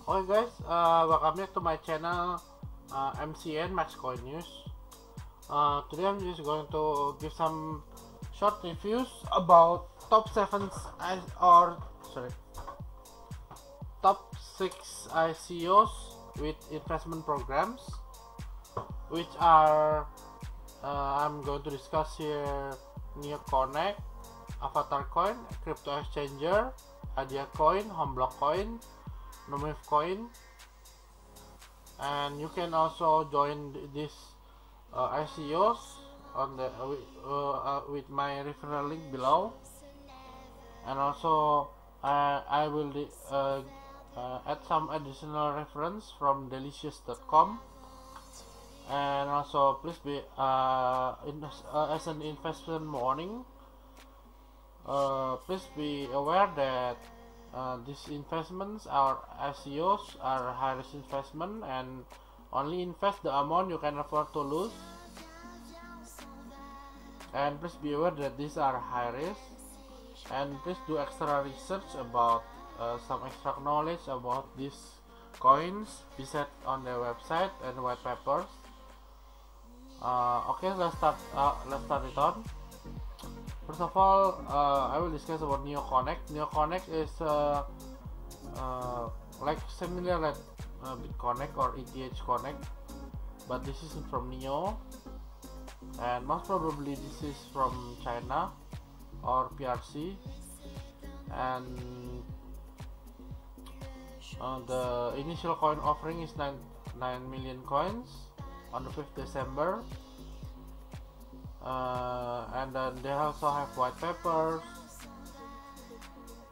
Okay guys, welcome back to my channel MCN Max Coin News. Today I'm just going to give some short reviews about top 7 top 6 ICOs with investment programs, which are I'm going to discuss here: Neo Connect, Avatar Coin, Crypto Exchanger, Adia Coin, Homeblock Coin, Nomif Coin, and you can also join these ICOs on the with my referral link below, and also I will add some additional reference from delicious.com. And also please be as an investment warning, please be aware that these investments or ICOs are high risk investment, and only invest the amount you can afford to lose. And please be aware that these are high risk, and please do extra research about some extra knowledge about these coins visit on their website and white papers. Okay, let's start it on. First of all, I will discuss about Neo Connect. Neo Connect is like similar like BitConnect or ETH Connect, but this is from Neo, and most probably this is from China or PRC. And the initial coin offering is 9 million coins on the 5th December. And then they also have white papers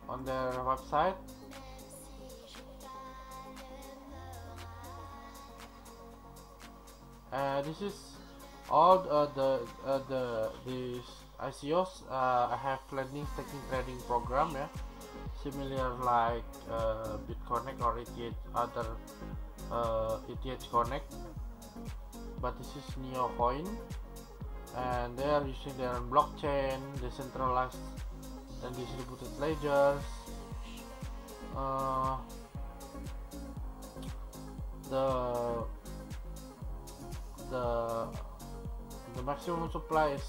on their website. This is all these ICOs have lending staking trading program, yeah, similar like BitConnect or ETH, other ETH Connect, but this is Neo Coin, and they are using their own blockchain, decentralized and distributed ledgers. The maximum supply is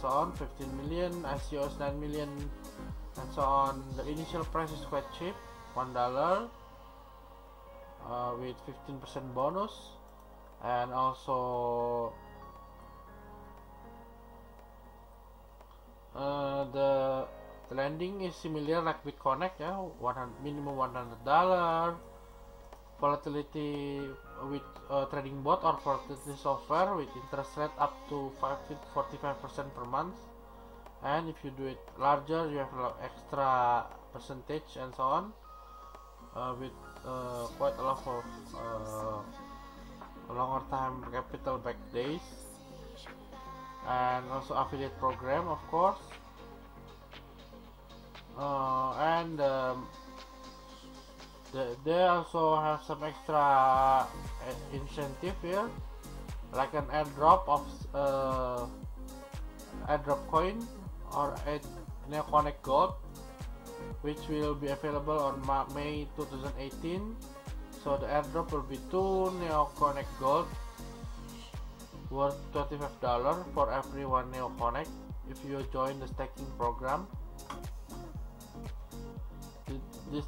so on 15 million, ICOs 9 million, and so on. The initial price is quite cheap, $1 with 15% bonus, and also the lending is similar like BitConnect, yeah, minimum $100, volatility with trading bot or volatility software with interest rate up to 45% per month, and if you do it larger you have extra percentage and so on, with quite a lot of longer time capital back days, and also affiliate program, of course. And they also have some extra incentive here, like an airdrop of airdrop coin or Neo Connect Gold, which will be available on May 2018. So the airdrop will be 2 Neo Connect Gold worth $25 for every 1 Neo Connect if you join the staking program.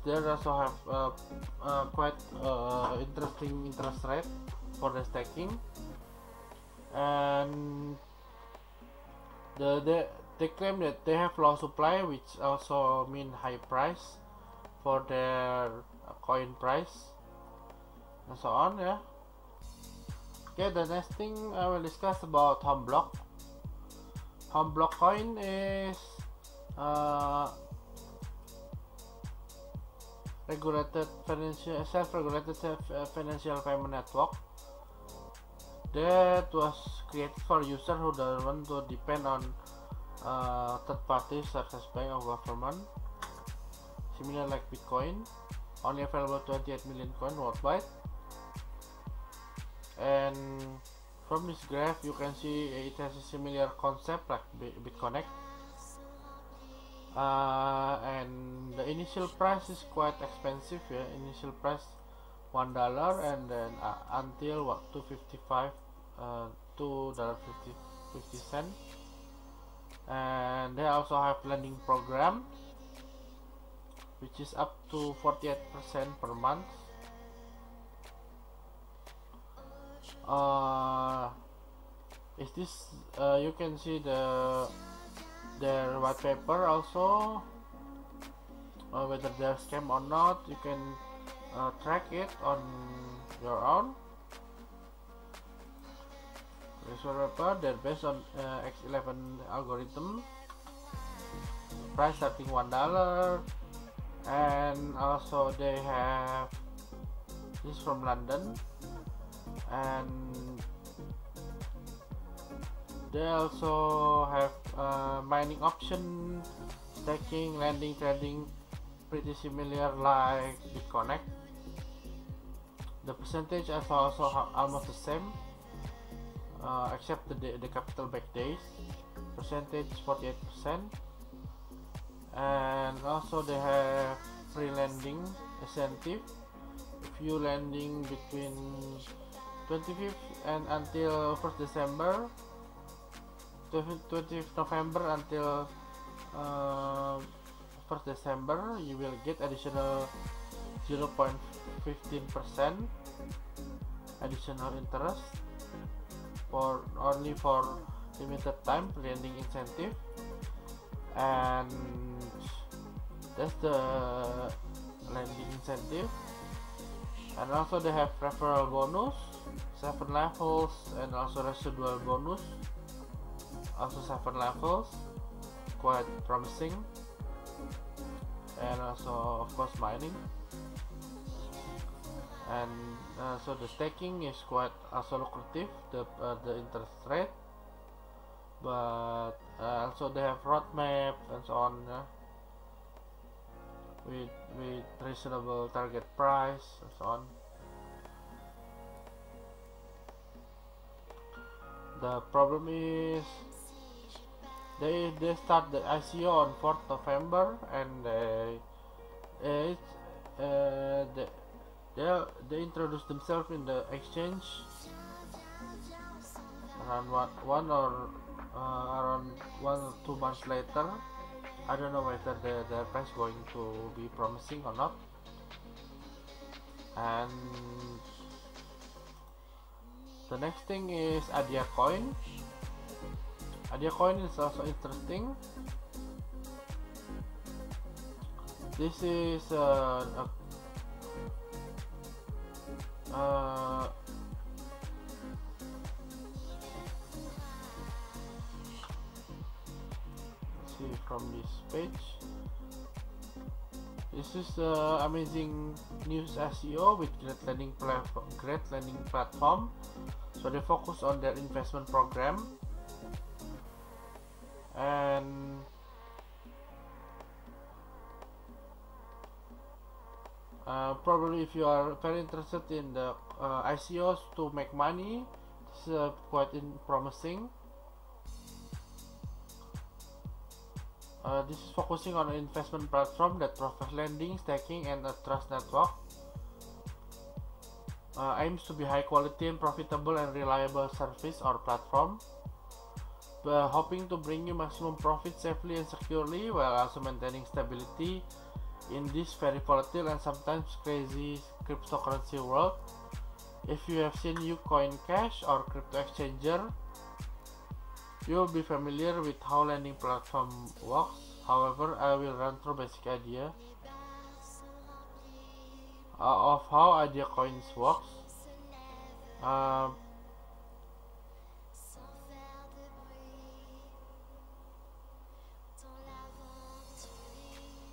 There also have quite interesting interest rate for the staking, and they claim that they have low supply, which also mean high price for their coin price and so on, yeah. Okay, the next thing I will discuss about Homeblock. Homeblock coin is self-regulated financial payment network that was created for users who don't want to depend on third parties such as bank or government, similar like Bitcoin. Only available 28 million coin worldwide. And from this graph you can see it has a similar concept like BitConnect. And the initial price is quite expensive, yeah. Initial price $1, and then until what, 255 $2.50. And they also have lending program which is up to 48% per month. Is this you can see their white paper also, whether they're scam or not. You can track it on your own. This paper, they're based on X11 algorithm, price starting $1, and also they have this from London, and they also have mining option, staking, lending, trading, pretty similar like BitConnect. The percentage is also almost the same, except the capital back days. Percentage 48%, and also they have free lending incentive. If you lending between 25th and until 1st December, 20th November until 1st December, you will get additional 0.15% additional interest for only for limited time lending incentive, and that's the lending incentive. And also they have referral bonus 7 levels, and also residual bonus also 7 levels, quite promising. And also of course mining, and so the staking is quite also lucrative, the interest rate, but also they have roadmap and so on, with reasonable target price and so on. The problem is they start the ICO on 4th November, and they introduce themselves in the exchange around one or 2 months later. I don't know whether the price going to be promising or not. And the next thing is Adia Coin. Adia Coin is also interesting. This is let's see from this page. This is amazing news SEO with great lending platform. So they focus on their investment program, and probably if you are very interested in the ICOs to make money, this is quite promising. This is focusing on an investment platform that provides lending, staking, and a trust network. Aims to be high quality and profitable and reliable service or platform, hoping to bring you maximum profit safely and securely, while also maintaining stability in this very volatile and sometimes crazy cryptocurrency world. If you have seen Ucoin Cash or crypto exchanger, you will be familiar with how lending platform works. However, I will run through basic idea of how Adia Coins works.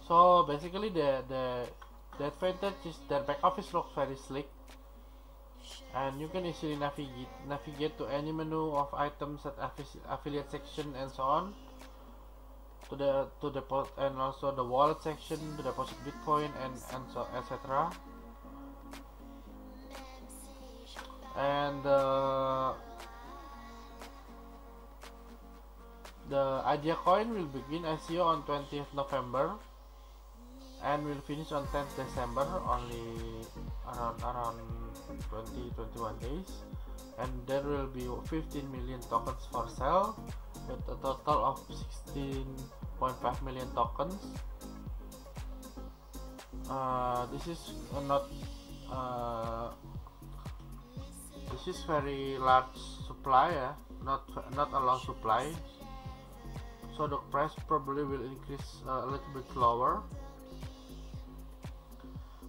So basically the advantage is their back office looks very slick, and you can easily navigate to any menu of items at affiliate section and so on, to deposit, and also the wallet section to deposit Bitcoin and so etc. And the Adia Coin will begin ICO on 20th November and will finish on 10th December, only around 20-21 days, and there will be 15 million tokens for sale with a total of 16.5 million tokens. This is not this is very large supply, not a long supply, so the price probably will increase a little bit lower,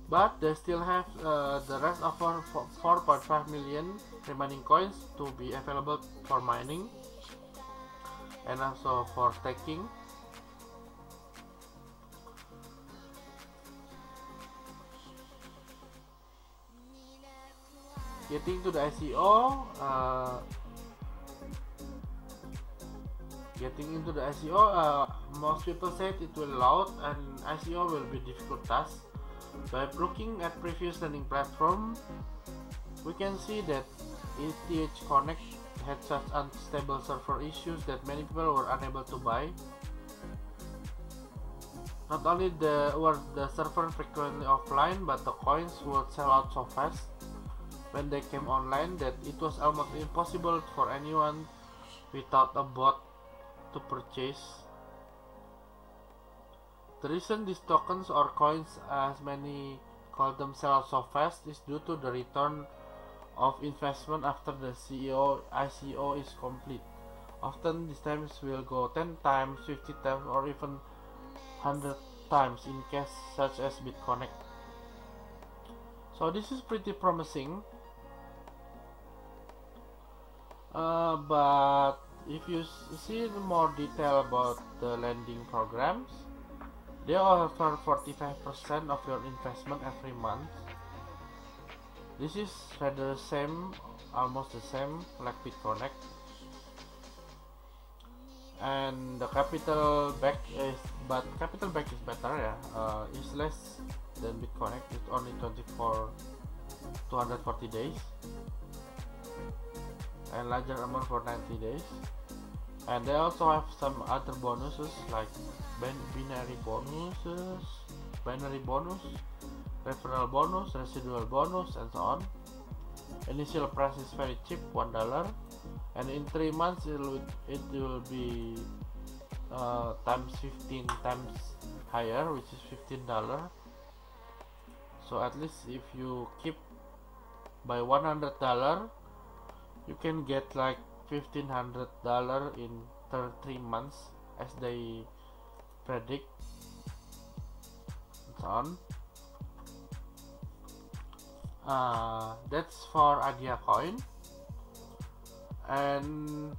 but they still have the rest of 4.5 million remaining coins to be available for mining and also for staking. Getting to the ICO, getting into the ICO, most people said it will load and ICO will be difficult task. By looking at previous lending platform, we can see that ETH Connect had such unstable server issues that many people were unable to buy. Not only were the server frequently offline, but the coins would sell out so fast when they came online that it was almost impossible for anyone without a bot to purchase. The reason these tokens or coins, as many call them, sell out so fast is due to the return of investment after the ICO is complete. Often these times will go 10 times, 50 times, or even 100 times in case such as BitConnect. So this is pretty promising. But if you see more detail about the lending programs, they offer 45% of your investment every month. This is rather the same, almost the same like BitConnect, and the capital back is better, is less than BitConnect. It's only 240 days, and larger amount for 90 days. And they also have some other bonuses like binary bonus, referral bonus, residual bonus, and so on. Initial price is very cheap, $1, and in 3 months it will be times 15 times higher, which is $15. So at least if you keep by $100, you can get like $1,500 in 3 months as they predict, and so on. That's for Adia coin. And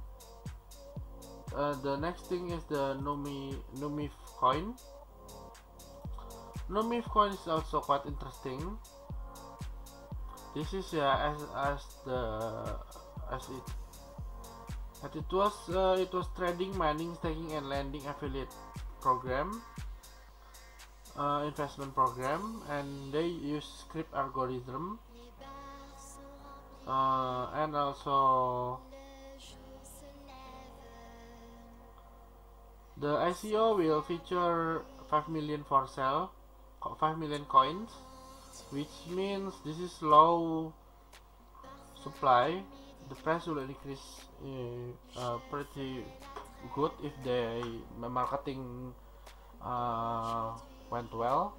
the next thing is the Numif coin. Numif coin is also quite interesting. This is it was trading, mining, staking, and lending affiliate program, investment program, and they use script algorithm, and also the ICO will feature 5 million for sale, 5 million coins, which means this is low supply. The price will increase pretty good if the marketing went well.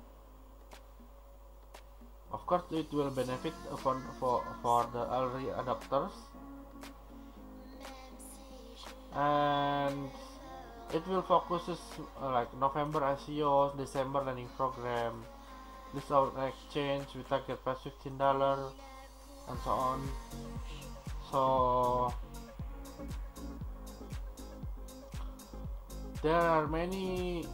Of course, it will benefit for the early adopters, and it will focus like November ICOs, December lending program, this exchange with target price $15, and so on. So there are many,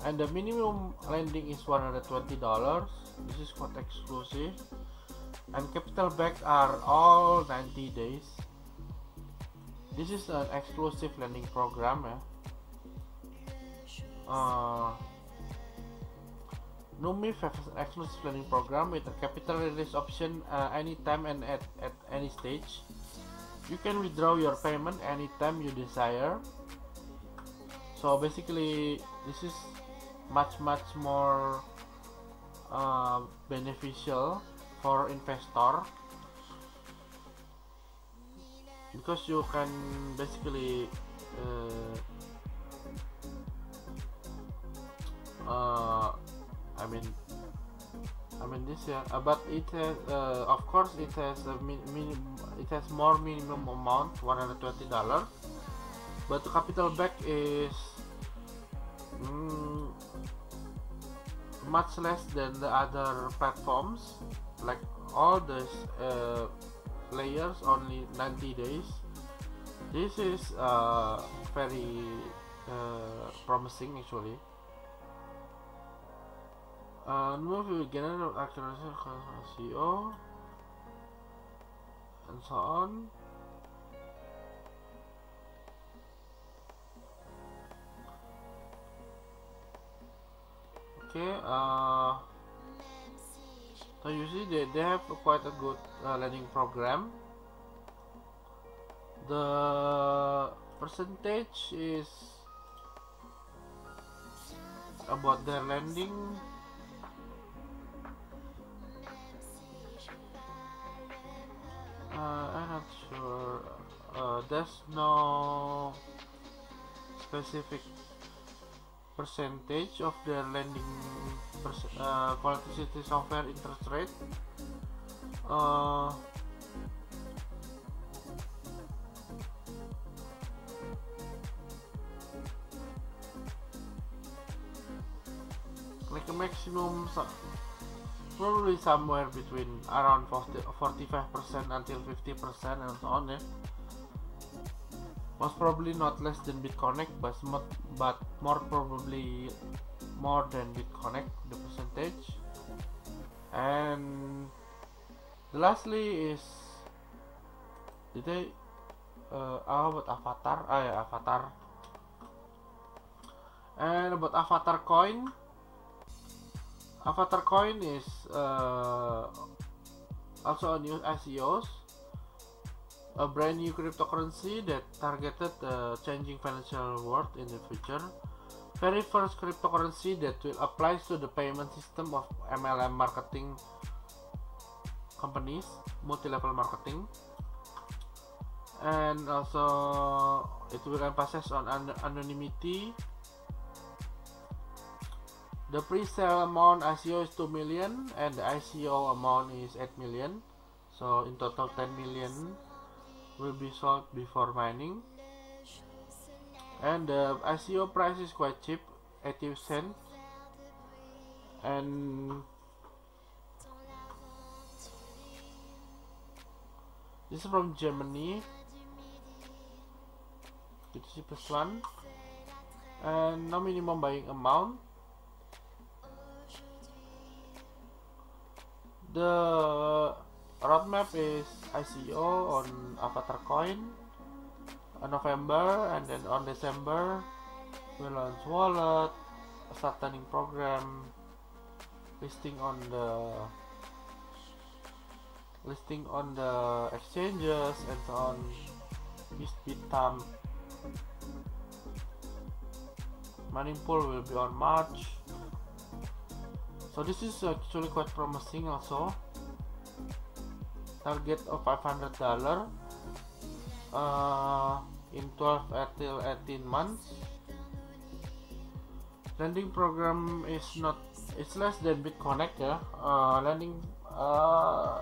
and the minimum lending is $120. This is quite exclusive, and capital back are all 90 days. This is an exclusive lending program, Numif has an exclusive lending program with a capital release option anytime and at any stage. You can withdraw your payment anytime you desire. So basically, this is much more beneficial for investor, because you can basically I mean this, yeah, but it has of course it has a it has more minimum amount, $120, but the capital back is much less than the other platforms. Like all the players only 90 days. This is very promising actually. Move with general accuracy, SEO, and so on. Okay, so you see they have quite a good landing program. The percentage is about their landing. I'm not sure. There's no specific percentage of their lending quality software interest rate. Like a maximum, probably somewhere between around 45% until 50% and so on, yeah. Most probably not less than BitConnect, but more probably more than BitConnect, the percentage. And lastly is, did they about Avatar? Yeah, Avatar. And about Avatar coin. Avatar coin is also a new ICOs, a brand new cryptocurrency that targeted the changing financial world in the future. Very first cryptocurrency that will apply to the payment system of MLM marketing companies, multi-level marketing, and also it will emphasize on anonymity. The pre-sale amount ICO is 2 million and the ICO amount is 8 million. So in total 10 million will be sold before mining. And the ICO price is quite cheap, 80 cents. And this is from Germany. It's the cheapest one. And no minimum buying amount. The roadmap is ICO on Avatar coin on November, and then on December we launch wallet, start earning program, listing on the exchanges and so on. Bitam mining pool will be on March. So this is actually quite promising also. Target of $500 in 12 till 18 months. Lending program is it's less than BitConnect, yeah.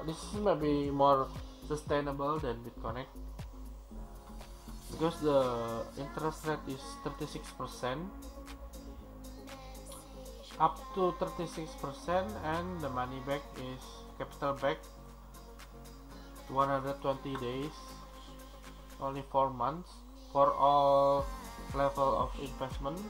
This is maybe more sustainable than BitConnect because the interest rate is 36%. Up to 36%, and the money back is capital back 120 days, only 4 months for all level of investments.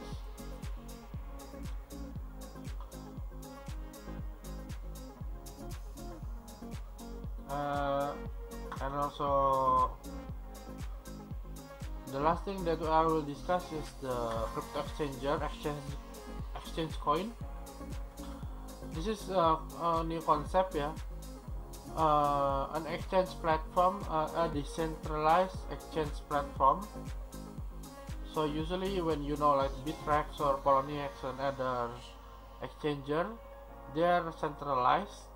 And also the last thing that I will discuss is the crypto exchange coin. This is a new concept, yeah. An exchange platform, a decentralized exchange platform. So usually when you know like Bittrex or Poloniex and other exchanger, they are centralized,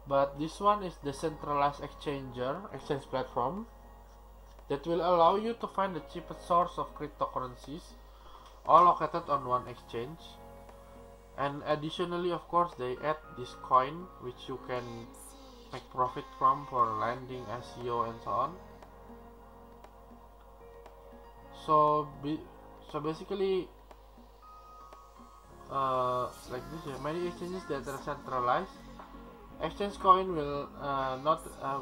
but this one is decentralized exchange platform that will allow you to find the cheapest source of cryptocurrencies all located on one exchange. And additionally, of course, they add this coin which you can make profit from for lending, ICO, and so on. So basically, like this, many exchanges that are centralized. Exchange coin will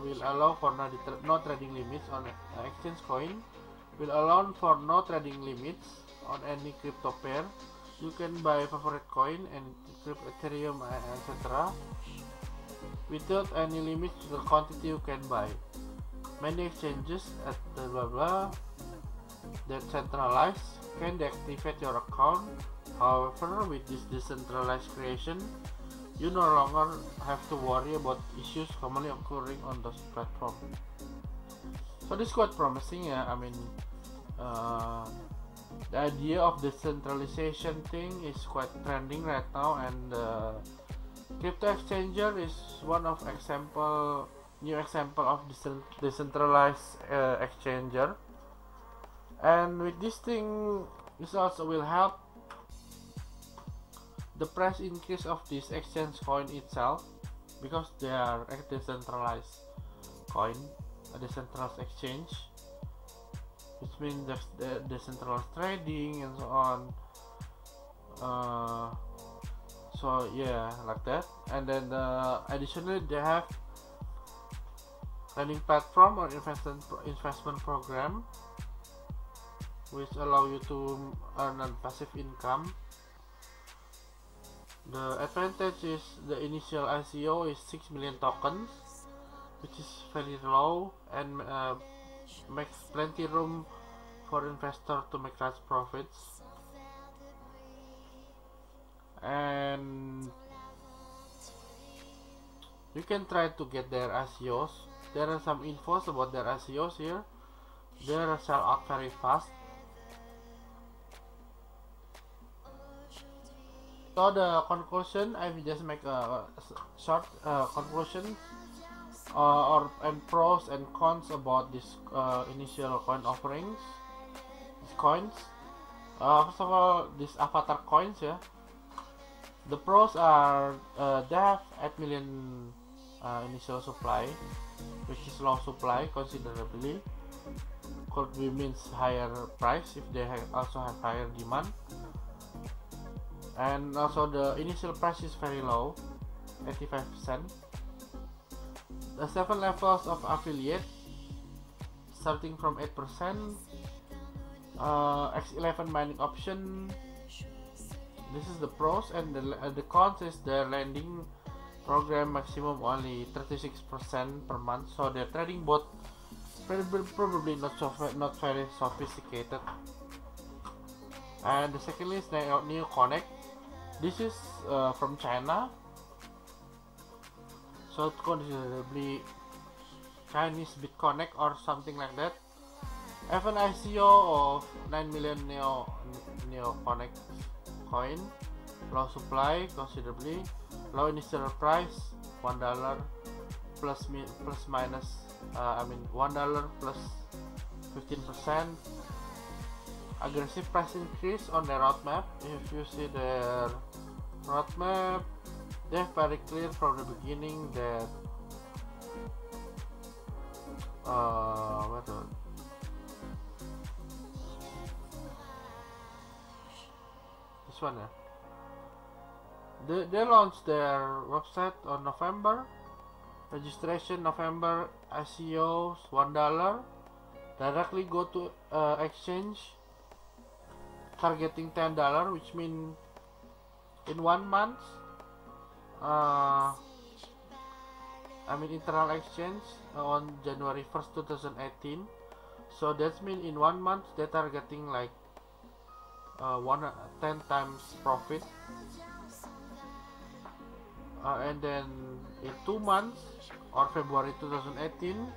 will allow for no trading limits on exchange coin. Will allow for no trading limits on any crypto pair. You can buy favorite coin and Ethereum, etc. without any limits to the quantity you can buy. Many exchanges at the blah blah that centralized can deactivate your account. However, with this decentralized creation, you no longer have to worry about issues commonly occurring on those platforms. So this is quite promising, yeah. I mean, the idea of decentralization thing is quite trending right now, and crypto exchanger is one of new example of decentralized exchanger. And with this thing, this also will help the price increase of this exchange coin itself, because they are a decentralized coin, a decentralized exchange, which means the decentralized trading and so on. So yeah, like that. And then additionally, they have lending platform or investment program, which allow you to earn a passive income. The advantage is the initial ICO is 6 million tokens, which is very low and makes plenty room for investor to make large profits. And you can try to get their ICOs. There are some infos about their ICOs here. They are sell out very fast. So the conclusion, I will just make a short conclusion and pros and cons about this initial coin offerings, these coins. First of all, these avatar coins, yeah. The pros are they have 8 million initial supply, which is low supply considerably. Could be means higher price if they also have higher demand. And also the initial price is very low, 85%. The 7 levels of affiliate starting from 8%. X11 mining option. This is the pros, and the cons is the lending program maximum only 36% per month. So the trading bot probably not very sophisticated. And the second is Neo Connect. This is from China, so it's considerably Chinese BitConnect or something like that. Have an ICO of 9 million Neo Connect coin, low supply considerably, low initial price, $1 plus minus $1 plus 15%. Aggressive price increase on the roadmap. If you see their roadmap, they're very clear from the beginning that this one, they launched their website on November. Registration November, ICOs $1. Directly go to exchange, targeting $10, which means in 1 month, internal exchange on January 1st 2018. So that means in 1 month they're targeting like 10 times profit, and then in 2 months or February 2018,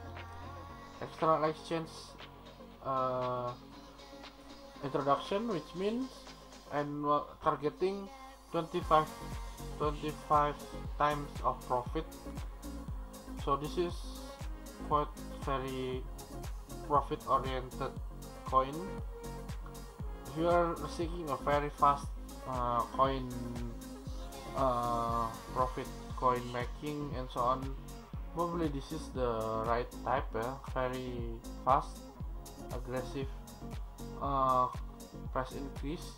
external exchange introduction, which means and targeting 25 25 times of profit. So this is quite very profit oriented coin. If you are seeking a very fast coin profit coin making and so on, probably this is the right type. Very fast, aggressive price increase,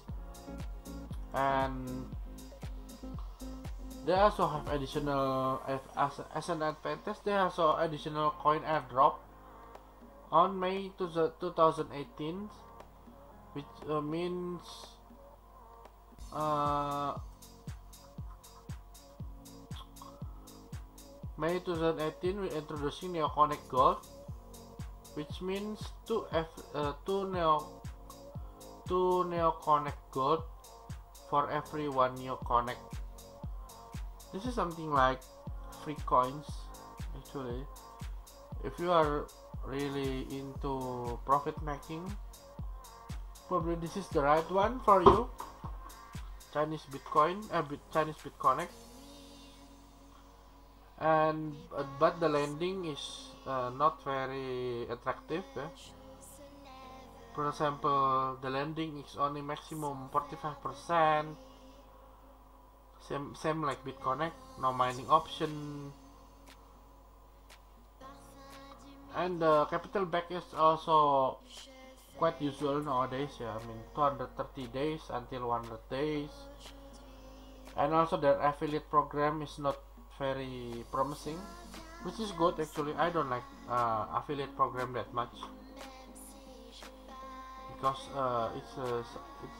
and they also have additional as an advantage. They also additional coin airdrop on May 2018, which means May 2018 we introducing Neo Connect Gold, which means two Neo Connect Gold for every one Neo Connect. This is something like free coins actually. If you are really into profit making, probably this is the right one for you. Chinese Bitcoin, Chinese BitConnect, and but the lending is not very attractive. For example, the lending is only maximum 45%. Same like BitConnect, no mining option, and the capital back is also quite usual nowadays. I mean 230 days until 100 days, and also their affiliate program is not very promising, which is good actually. I don't like affiliate program that much because it's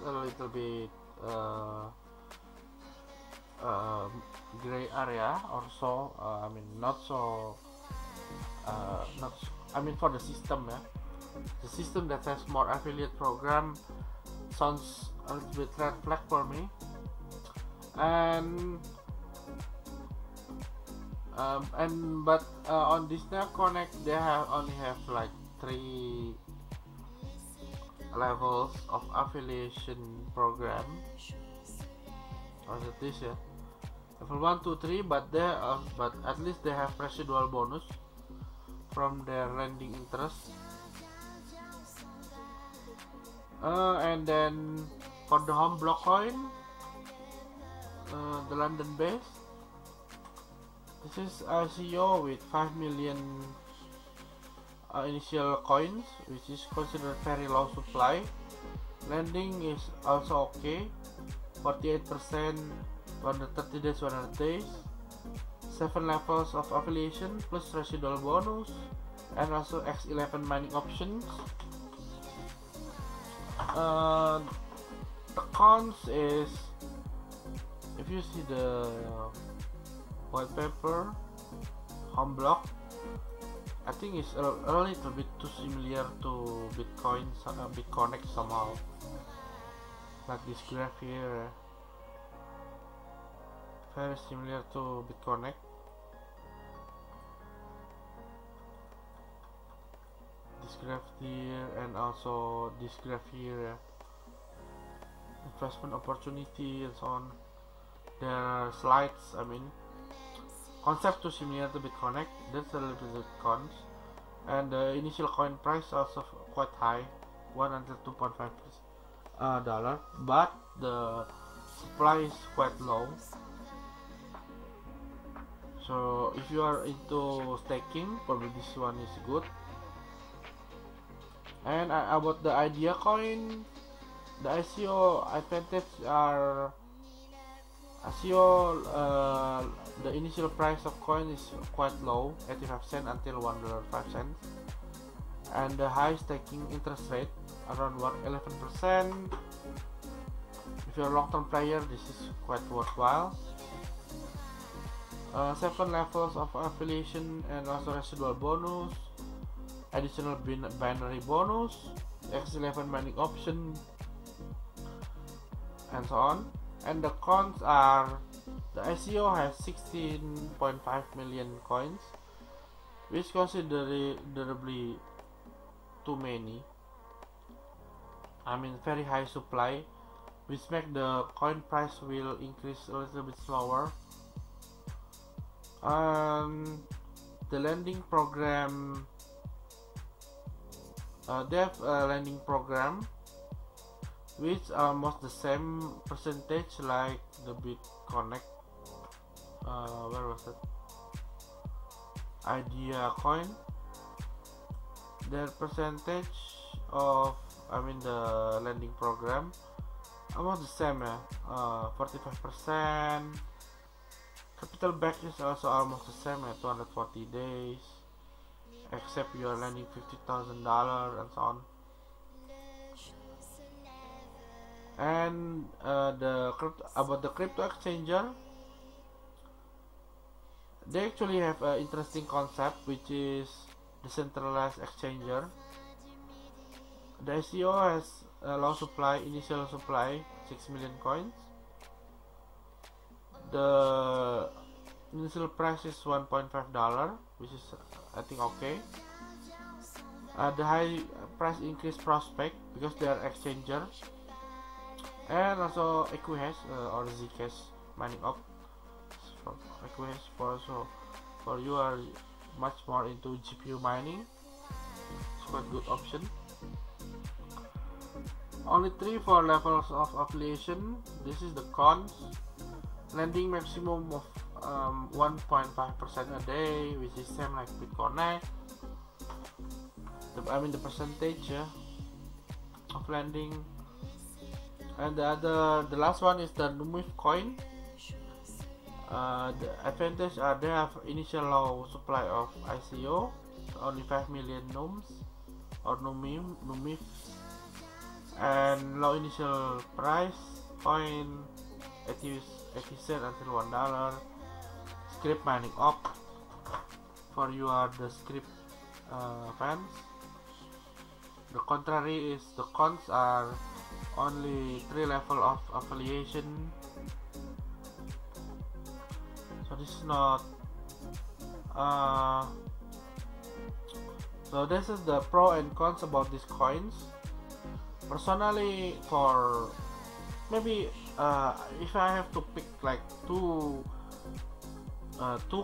a little bit gray area or so. I mean not so I mean for the system, the system that has more affiliate program sounds a little bit red flag for me. And but on this Neo Connect they only have like 3 levels of affiliation program, or this level 1, 2, 3, but at least they have residual bonus from their lending interest. And then for the home block coin, the London base, this is ICO with 5 million initial coins, which is considered very low supply. Lending is also okay, 48%, 130 days, 100 days, 7 levels of affiliation plus residual bonus, and also X11 mining options. The cons is, if you see the white paper, home block, I think it's a little bit too similar to Bitcoin, BitConnect somehow, like this graph here, very similar to BitConnect. This graph here and also this graph here, investment opportunity and so on. There are slides, I mean concept too similar to BitConnect. That's a little bit cons. And the initial coin price also quite high, $102.5 but the supply is quite low. So if you are into staking, probably this one is good. And about the idea coin, the ICO advantage are ICO, the initial price of coin is quite low, 85 cents until $1.05, and the high staking interest rate around 11%. If you're a long-term player, this is quite worthwhile. 7 levels of affiliation and also residual bonus, additional binary bonus, X11 mining option, and so on. And the cons are, the ICO has 16.5 million coins, which is considerably too many. I mean very high supply, which make the coin price will increase a little bit slower. And the lending program, they have a lending program which almost the same percentage like the BitConnect. Where was it? Idea coin. Their percentage of, the lending program almost the same, 45%. Capital back is also almost the same, 240 days, except you are lending $50,000 and so on. And about the crypto exchanger, they actually have an interesting concept, which is decentralized exchanger. The ICO has a low supply, initial supply 6 million coins. The initial price is $1.5, which is I think okay. The high price increase prospect because they are exchanger, and also EQH or Zcash mining up. EQH for you are much more into GPU mining, it's quite good option. Only 4 levels of affiliation. This is the cons. Lending maximum of 1.5% a day, which is same like BitConnect. The percentage of lending. And the last one is the NUMIF coin. The advantage are they have initial low supply of ICO, only 5 million NUMs or NUMIF, and low initial price, coin 80 cents until $1. Script mining up for you are the script fans. The contrary is the cons are only 3 level of affiliation. So this is not so this is the pro and cons about these coins. Personally, for maybe if I have to pick like two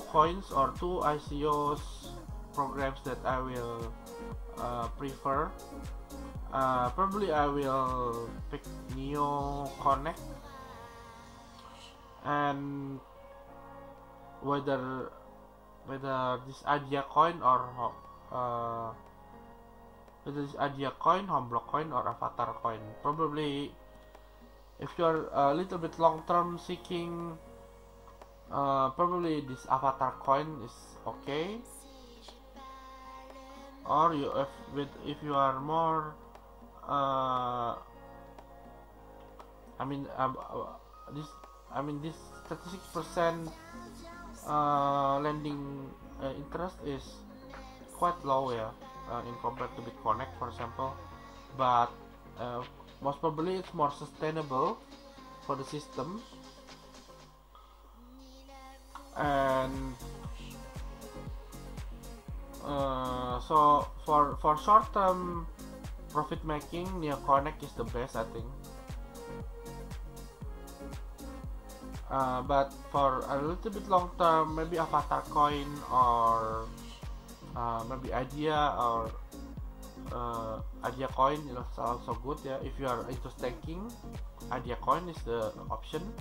coins or 2 ICOs programs that I will prefer, probably I will pick Neo Connect, and whether this Idea coin or whether this Idea coin, Homeblock coin, or Avatar coin. Probably if you're a little bit long-term seeking, probably this Avatar coin is okay. Or if you are more this 36% lending interest is quite low, in compared to BitConnect, for example, but most probably it's more sustainable for the system. And so for short-term profit making, Neo Connect is the best, I think. But for a little bit long term, maybe Avatar coin or maybe Idea or Idea coin is also good. If you are into staking, Idea coin is the option.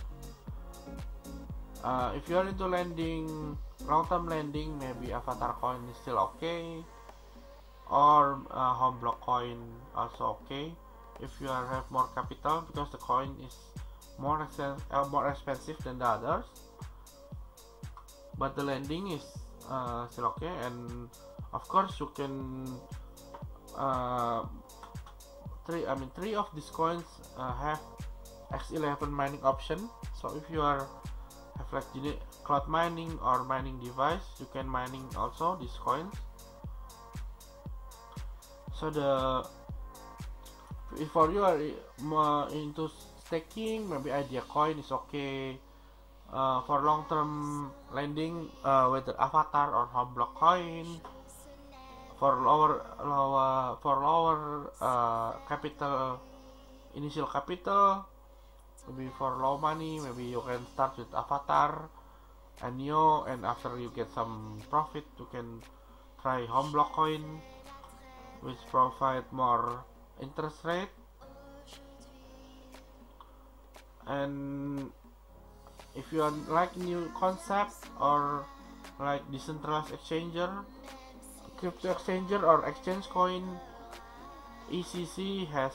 If you are into lending, long-term lending, maybe Avatar coin is still okay, or Homeblock coin also okay. If you have more capital, because the coin is more expensive than the others, but the lending is still okay. And of course you can three of these coins have X11 mining option. So if you are have like cloud mining or mining device, you can mining also these coins. So if you are more into staking, maybe Idea coin is okay. For long-term lending, whether Avatar or Homeblock coin. For lower capital, initial capital, maybe for low money. Maybe you can start with Avatar and Neo, and after you get some profit, you can try home block coin, which provide more interest rate. And if you like new concept or like decentralized exchanger, crypto exchanger or exchange coin, ECC has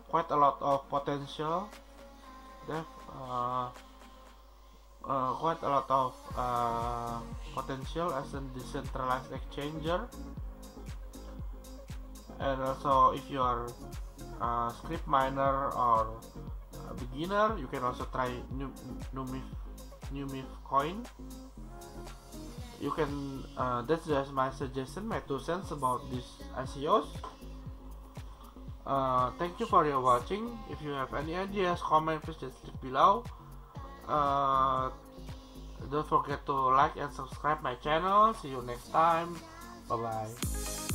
quite a lot of potential. Quite a lot of potential as a decentralized exchanger. And also, if you are a script miner or a beginner, you can also try new MIF coin. You can that's just my suggestion, my 2 cents about these ICOs. Thank you for your watching. If you have any ideas, comment, please just leave below. Don't forget to like and subscribe my channel. See you next time. Bye bye.